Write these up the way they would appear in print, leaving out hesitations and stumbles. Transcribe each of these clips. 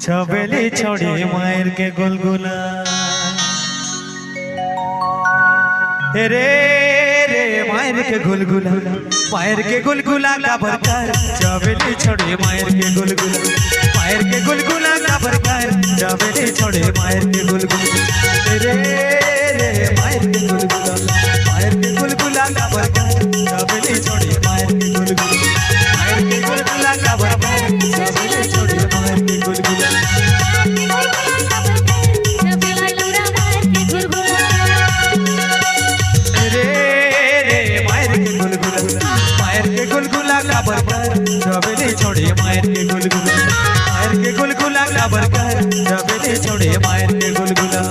छबेली छोड़ी मायर के गुलगुला रे रे मायर के गुलगुला का बरकर छबेली छोड़ी मायर के गुलगुला का बरकर छबेली छोड़ी मायर के गुलगुला रे रे मायर के गुलगुला का बरकर छबेली छोड़ी मायर के गुलगुला का बरकर छबेली छोड़ी मायर के गुलगुला छबेली छोड़ी मायर के गुलगुला का बरकर छबेली छोड़ी मायर के गुलगुला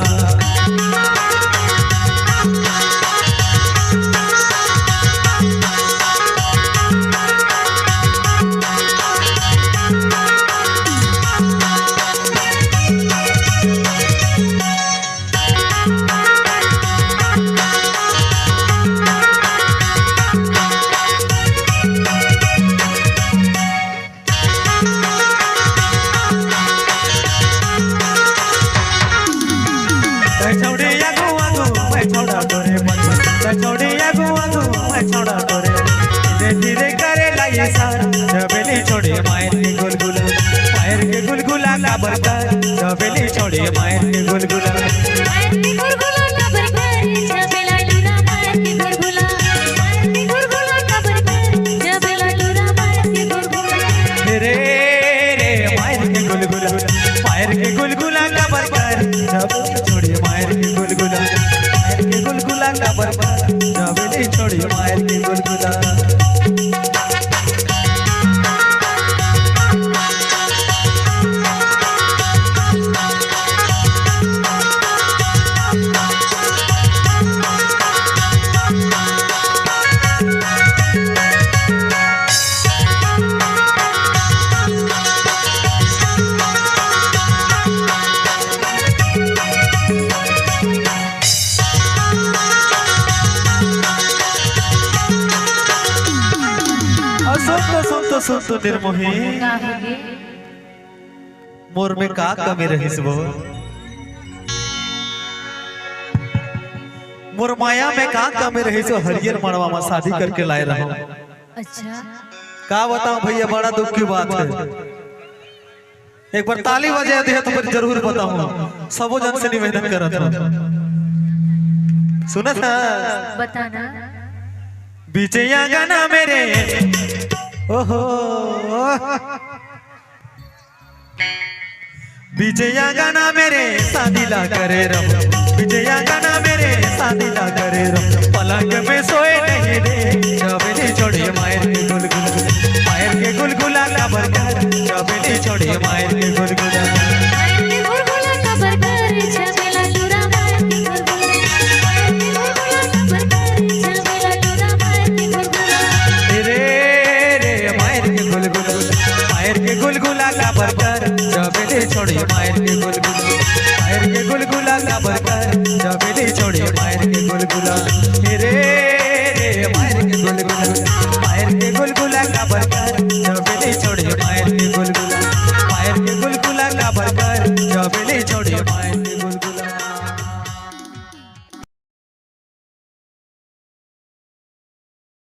धीरे करे लाइए सार छबेली छोड़ी मायर के गुलगुला का बरकर छबेली छोड़ी मायर के गुलगुला रे रे मायर के गुलगुला का बरकर छबेली छोड़ी मायर के गुलगुला का बरकर छबेली छोड़ी मायर के गुलगुला सुन तो निर्मोही मोर में का कमी रहिस वो मोर माया में का कमी रहिस हरियर मड़वा में शादी करके लाए रहो। अच्छा का बताऊं भैया, बड़ा दुख की बात है। एक बार ताली बजा दे तो फिर जरूर बताऊं। सबो जन से निवेदन करत हूं, सुना था बताना। बीचैया गाना मेरे ओहो विजया गाना मेरे शादी ला करे रम, विजया गाना मेरे शादी ला करे रम। पलंग में सोए नहीं रे छबेली छोड़ी मायर के गुलगुला का बरकर छबेली छोड़ी मायर के गुलगुला